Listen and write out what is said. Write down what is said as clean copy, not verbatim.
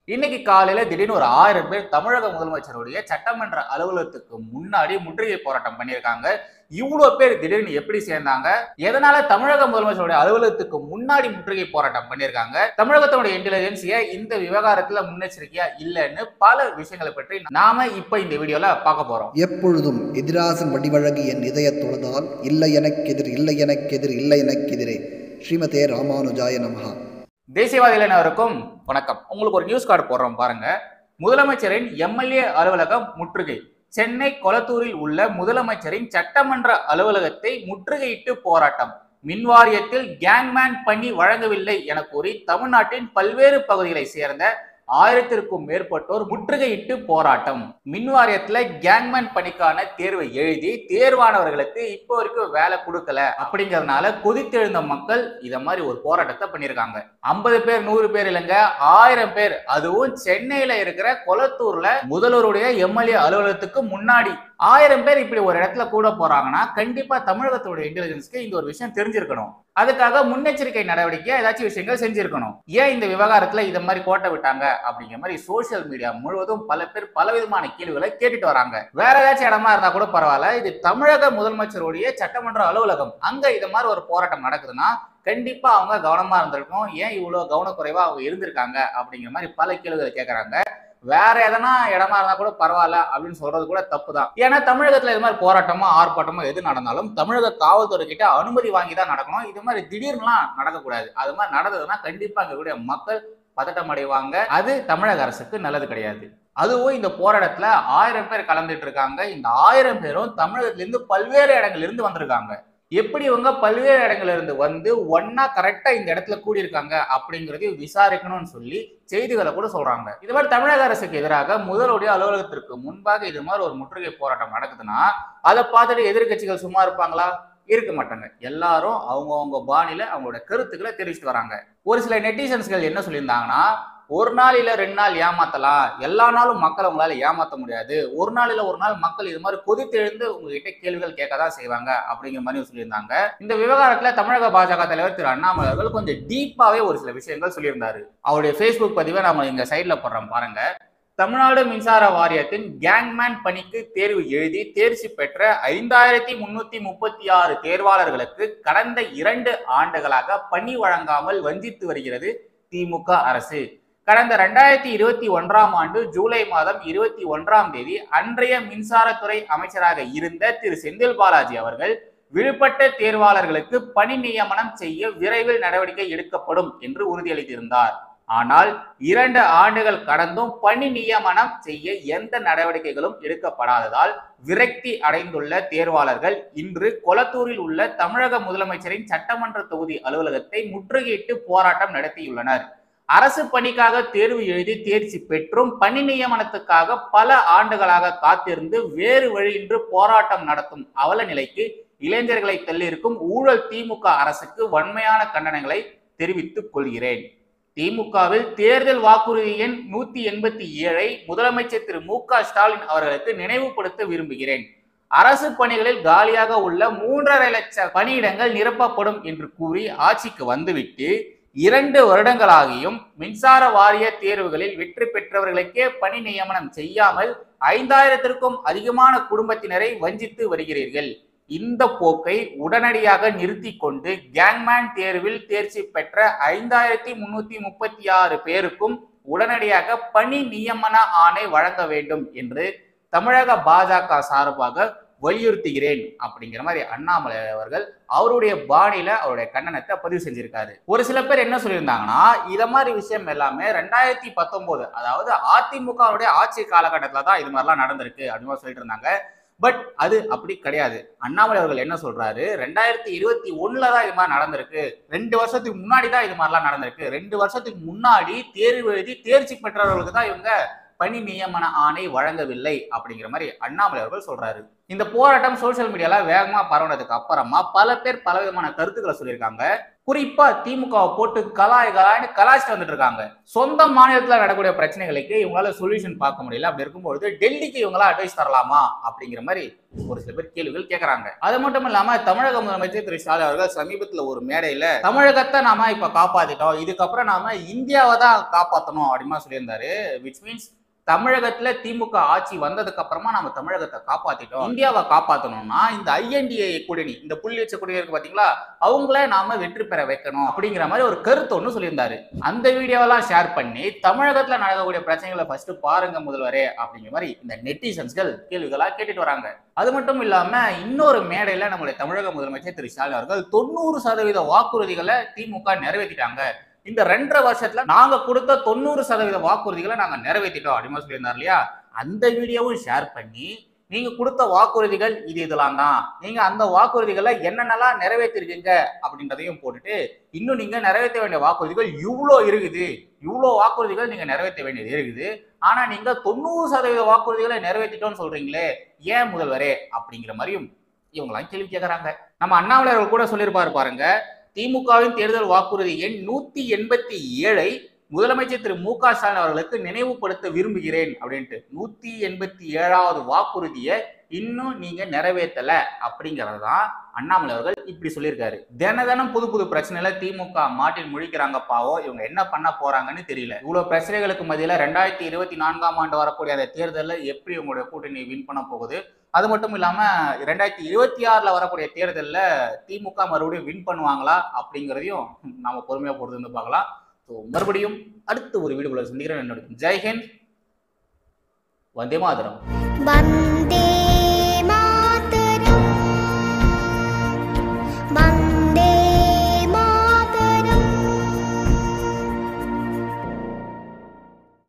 இன்னைக்கு காலையில திடீர்னு ஒரு 1000 பேர் தமிழக முதலமைச்சருடைய சட்டமன்ற அலுவலகத்துக்கு முன்னாடி முற்றுகை போராட்டம் பண்ணியிருக்காங்க. இவ்வளவு பேர் திடீர்னு எப்படி சேர்ந்தாங்க? எதனால தமிழக முதலமைச்சருடைய அலுவலகத்துக்கு முன்னாடி முற்றுகை போராட்டம் பண்ணியிருக்காங்க? தமிழகத்தோட இன்டெலிஜென்சியா இந்த விவகாரத்துல முன்னெச்சரிக்கையா இல்லைன்னு பல விஷயங்களை பற்றி நாம இப்ப இந்த வீடியோல பார்க்க போறோம். எப்பொழுதும் எதிராசன் வடிவழகு என் இதய தொழுதால் இல்லை எனக்கெதிர் இல்லை எனக்கெதிர் இல்லை எனக்கெதிரே ஸ்ரீமதே ராமானுஜாய நமஹா. தேசியவாதிகள் அனைவருக்கும் வணக்கம். உங்களுக்கு ஒரு நியூஸ் கார்டு போடுறோம் பாருங்க. முதலமைச்சரின் எம்எல்ஏ அலுவலகம் முற்றுகை. சென்னை கொளத்தூரில் உள்ள முதலமைச்சரின் சட்டமன்ற அலுவலகத்தை முற்றுகையிட்டு போராட்டம். மின்வாரியத்தில் கேங்மேன் பணி வழங்கவில்லை என கூறி தமிழ்நாட்டின் பல்வேறு பகுதிகளை சேர்ந்த 1000க்கும் மேற்பட்டோர் முற்றுகையிட்டு போராட்டம். மின்வாரியத்துல கேங்மேன் பணிக்கான தேர்வை எழுதி தேர்வானவர்களுக்கு இப்போ வரைக்கும் வேலை கொடுக்கல அப்படிங்கறதுனால கொதித்தெழுந்த மக்கள் இத மாதிரி ஒரு போராட்டத்தை பண்ணிருக்காங்க. 50 பேர் 100 பேர் இல்லைங்க, 1000 பேர். அதுவும் சென்னையில இருக்கிற கொளத்தூர்ல முதல்வருடைய எம்எல்ஏ அலுவலகத்துக்கு முன்னாடி 1000 பேர் இப்படி ஒரு இடத்துல கூட போறாங்கன்னா கண்டிப்பா தமிழகத்தோட இன்டெலிஜென்ஸ்க்கு இந்த ஒரு விஷயம் தெரிஞ்சிருக்கணும். அதுக்காக முன்னெச்சரிக்கை நடவடிக்கை ஏதாச்சும் விஷயங்கள் செஞ்சிருக்கணும். ஏன் இந்த விவகாரத்துல இத மாதிரி கோட்டை விட்டாங்க அப்படிங்கிற மாதிரி சோசியல் மீடியா முழுவதும் பல பேர் பலவிதமான கேள்விகளை கேட்டுட்டு வராங்க. வேற ஏதாச்சும் இடமா இருந்தா கூட பரவாயில்ல, இது தமிழக முதலமைச்சருடைய சட்டமன்ற அலுவலகம், அங்க இது மாதிரி ஒரு போராட்டம் நடக்குதுன்னா கண்டிப்பா அவங்க கவனமா இருந்திருக்கணும். ஏன் இவ்வளவு கவனக்குறைவா அவங்க இருந்திருக்காங்க அப்படிங்கிற மாதிரி பல கேள்விகளை கேட்கறாங்க. வேற எதனா இடமா இருந்தா கூட பரவாயில்ல அப்படின்னு சொல்றது கூட தப்பு தான். ஏன்னா தமிழகத்துல இது மாதிரி போராட்டமோ ஆர்ப்பாட்டமோ எது நடந்தாலும் தமிழக காவல்துறை கிட்ட அனுமதி வாங்கி தான் நடக்கணும். இது மாதிரி திடீர்னுலாம் நடக்கக்கூடாது. அது மாதிரி நடந்ததுன்னா கண்டிப்பா அங்க மக்கள் பதட்டம் அடைவாங்க. அது தமிழக அரசுக்கு நல்லது கிடையாது. அதுவும் இந்த போராட்டத்துல 1000 பேர் கலந்துட்டு இருக்காங்க. இந்த 1000 பேரும் தமிழகத்துல இருந்து பல்வேறு இடங்கள்ல இருந்து வந்திருக்காங்க. எப்படி இவங்க பல்வேறு இடங்கள்ல இருந்து வந்து ஒன்னா கரெக்டா இந்த இடத்துல கூடியிருக்காங்க அப்படிங்கறதையும் விசாரிக்கணும்னு சொல்லி செய்திகளை கூட சொல்றாங்க. இது மாதிரி தமிழக அரசுக்கு எதிராக முதல்வருடைய அலுவலகத்திற்கு முன்பாக இது மாதிரி ஒரு முற்றுகை போராட்டம் நடக்குதுன்னா அதை பார்த்துட்டு எதிர்கட்சிகள் சும்மா இருப்பாங்களா? இருக்க மாட்டாங்க. எல்லாரும் அவங்கவுங்க பாணியில அவங்களோட கருத்துக்களை தெரிவிச்சுட்டு வராங்க. ஒரு சில நெட்டிசன்ஸ்கள் என்ன சொல்லியிருந்தாங்கன்னா, ஒரு நாள் இல்ல 2 நாள் ஏமாத்தலாம், எல்லா நாளும் மக்கள் உங்களால ஏமாத்த முடியாது, ஒரு நாள் இல்ல ஒரு நாள் மக்கள் இது மாதிரி கொதித்தெழுந்து உங்ககிட்ட கேள்விகள் கேட்கதான் செய்வாங்க அப்படிங்கிற மாதிரி சொல்லியிருந்தாங்க. இந்த விவகாரத்துல தமிழக பாஜக தலைவர் திரு அண்ணாமலை அவர்கள் கொஞ்சம் டீப்பாவே ஒரு சில விஷயங்கள் சொல்லியிருந்தாரு. அவருடைய ஃபேஸ்புக் பதிவை நாம இங்க சைட்ல போடுறோம் பாருங்க. தமிழ்நாடு மின்சார வாரியத்தின் கேங்மேன் பணிக்கு தேர்வு எழுதி தேர்ச்சி பெற்ற 5336 தேர்வாளர்களுக்கு கடந்த 2 ஆண்டுகளாக பணி வழங்காமல் வஞ்சித்து வருகிறது திமுக அரசு. கடந்த 2021ஆம் ஆண்டு ஜூலை மாதம் 21ஆம் தேதி அன்றைய மின்சாரத்துறை அமைச்சராக இருந்த திரு செந்தில் பாலாஜி அவர்கள் விடுபட்ட தேர்வாளர்களுக்கு பணி நியமனம் செய்ய விரைவில் நடவடிக்கை எடுக்கப்படும் என்று உறுதியளித்திருந்தார். ஆனால் 2 ஆண்டுகள் கடந்தும் பணி நியமனம் செய்ய எந்த நடவடிக்கைகளும் எடுக்கப்படாததால் விரக்தி அடைந்துள்ள தேர்வாளர்கள் இன்று கொளத்தூரில் உள்ள தமிழக முதலமைச்சரின் சட்டமன்ற தொகுதி அலுவலகத்தை முற்றுகையிட்டு போராட்டம் நடத்தியுள்ளனர். அரசு பணிக்காக தேர்வு எழுதி தேர்ச்சி பெற்றும் பணி நியமனத்துக்காக பல ஆண்டுகளாக காத்திருந்து வேறு வழியின்றி போராட்டம் நடத்தும் அவல நிலைக்கு இளைஞர்களை தள்ளியிருக்கும் ஊழல் திமுக அரசுக்கு வன்மையான கண்டனங்களை தெரிவித்துக் கொள்கிறேன். திமுகவில் தேர்தல் வாக்குறுதி எண் 187ஐ முதலமைச்சர் திரு மு.க. ஸ்டாலின் அவர்களுக்கு நினைவுபடுத்த விரும்புகிறேன். அரசு பணிகளில் காலியாக உள்ள 3.5 லட்சம் பணியிடங்கள் நிரப்பப்படும் என்று கூறி ஆட்சிக்கு வந்துவிட்டு 2 வருடங்களாகியும் மின்சார வாரிய தேர்வுகளில் வெற்றி பெற்றவர்களுக்கே பணி நியமனம் செய்யாமல் 5000த்திற்கும் அதிகமான குடும்பத்தினரை வஞ்சித்து வருகிறீர்கள். இந்த போக்கை உடனடியாக நிறுத்தி கொண்டு கேங்மேன் தேர்வில் தேர்ச்சி பெற்ற 5336 பேருக்கும் உடனடியாக பணி நியமன ஆணை வழங்க வேண்டும் என்று தமிழக பாஜக சார்பாக வலியுறுத்துகிறேன் அப்படிங்கிற மாதிரி அண்ணாமலை அவர்கள் அவருடைய பாணியில அவருடைய கண்டனத்தை பதிவு செஞ்சிருக்காரு. ஒரு சில பேர் என்ன சொல்லியிருந்தாங்கன்னா, இத மாதிரி விஷயம் எல்லாமே 2019 அதாவது அதிமுகவுடைய ஆட்சி காலகட்டத்துல தான் இது மாதிரிலாம் நடந்திருக்கு அப்படின்னு சொல்லிட்டு இருந்தாங்க. பட் அது அப்படி கிடையாது. அண்ணாமலை அவர்கள் என்ன சொல்றாரு, 2021ல தான் இது மாதிரி நடந்திருக்கு, 2 வருஷத்துக்கு முன்னாடி தான் இது மாதிரிலாம் நடந்திருக்கு, 2 வருஷத்துக்கு முன்னாடி தேர்வு எழுதி தேர்ச்சி பெற்றவர்களுக்கு தான் இவங்க பணி நியமன ஆணை வழங்கவில்லை அப்படிங்கிற மாதிரி அண்ணாமலை அவர்கள் சொல்றாரு. இந்த போராட்டம் சோசியல் மீடியால வேகமா பரவுனதுக்கு அப்புறமா பல பேர் பலவிதமான கருத்துக்களை சொல்லியிருக்காங்க. குறிப்பா திமுகவை போட்டு கலாய்னு கலாய்ச்சிட்டு வந்துட்டு இருக்காங்க. சொந்த மாநிலத்துல நடக்கக்கூடிய பிரச்சனைகளுக்கு இவங்களால சொல்யூஷன் பார்க்க முடியல. அப்படி இருக்கும்போது டெல்லிக்கு இவங்களா அட்வைஸ் தரலாமா அப்படிங்கிற மாதிரி ஒரு சில பேர் கேள்விகள் கேட்கறாங்க. அது மட்டும் இல்லாம தமிழக முதலமைச்சர் திரு ஸ்டாலின் அவர்கள் சமீபத்துல ஒரு மேடையில தமிழகத்தை நாம இப்ப காப்பாத்திட்டோம், இதுக்கப்புறம் நாம இந்தியாவை தான் காப்பாற்றணும் அப்படிமா சொல்லியிருந்தாரு. விச் மீன்ஸ் தமிழகத்துல திமுக ஆட்சி வந்ததுக்கு அப்புறமா நம்ம தமிழகத்தை காப்பாத்திட்டோம், இந்தியாவை காப்பாற்றணும்னா இந்த INDA கூட்டணி, இந்த புள்ளி வச்ச கூட்டணி இருக்கு பாத்தீங்களா, அவங்கள நாம வெற்றி பெற வைக்கணும் அப்படிங்கிற மாதிரி ஒரு கருத்து ஒண்ணு சொல்லியிருந்தாரு. அந்த வீடியோவெல்லாம் ஷேர் பண்ணி தமிழகத்துல நடக்கக்கூடிய பிரச்சனைகளை ஃபர்ஸ்ட் பாருங்க முதல்வரே அப்படிங்கிற மாதிரி இந்த நெட்டிசன்ஸ்கள் கேள்விகளா கேட்டுட்டு வராங்க. அது மட்டும் இல்லாம இன்னொரு மேடையில நம்மளுடைய தமிழக முதலமைச்சர் திரு ஸ்டாலின் அவர்கள் 90% வாக்குறுதிகளை திமுக நிறைவேற்றிட்டாங்க, இந்த 2.5 வருஷத்துல நாங்க கொடுத்த 90% வாக்குறுதிகளை நாங்க நிறைவேற்றிட்டோம் அப்படின்னு சொல்லியிருந்தார் இல்லையா. அந்த வீடியோவும் ஷேர் பண்ணி நீங்க கொடுத்த வாக்குறுதிகள் இதெல்லாம் தான், நீங்க அந்த வாக்குறுதிகளை என்னென்னலாம் நிறைவேற்றிருக்கீங்க அப்படின்றதையும் போட்டுட்டு இன்னும் நீங்க நிறைவேற்ற வேண்டிய வாக்குறுதிகள் இவ்வளோ இருக்குது, இவ்வளோ வாக்குறுதிகள் நீங்க நிறைவேற்ற வேண்டியது இருக்குது, ஆனா நீங்க 90% வாக்குறுதிகளை நிறைவேற்றிட்டோம்னு சொல்றீங்களே ஏன் முதல்வரே அப்படிங்கிற மாதிரியும் இவங்களாம் கேள்வி கேட்கறாங்க. நம்ம அண்ணாமலை அவர்கள் கூட சொல்லியிருப்பாரு பாருங்க, திமுகவின் தேர்தல் வாக்குறுதி எண் 187 முதலமைச்சர் திரு மு க ஸ்டாலின் அவர்களுக்கு நினைவுபடுத்த விரும்புகிறேன் அப்படின்ட்டு. 187வது வாக்குறுதியை இன்னும் நீங்க நிறைவேற்றல அப்படிங்கறதுதான் அண்ணாமலை அவர்கள் இப்படி சொல்லியிருக்காரு. தினம் புது புது பிரச்சனைல திமுக மாட்டில் முழிக்கிறாங்க பாவம், இவங்க என்ன பண்ண போறாங்கன்னு தெரியல. இவ்வளவு பிரச்சனைகளுக்கு மத்தியில 2024ஆம் ஆண்டு வரக்கூடிய அந்த தேர்தலில் எப்படி உங்களுடைய கூட்டணி வின் பண்ண போகுது, அது மட்டும் இல்லாம 2026ல வரக்கூடிய தேர்தலில் திமுக மறுபடியும் வின் பண்ணுவாங்களா அப்படிங்கிறதையும் நாம பொறுமையா பொறுத்து வந்து பார்க்கலாம். மறுபடியும் அடுத்த ஒரு வீடியோல சந்திக்கிறேன். என்னோட ஜெய் ஹிந்த், வந்தே மாதரம்.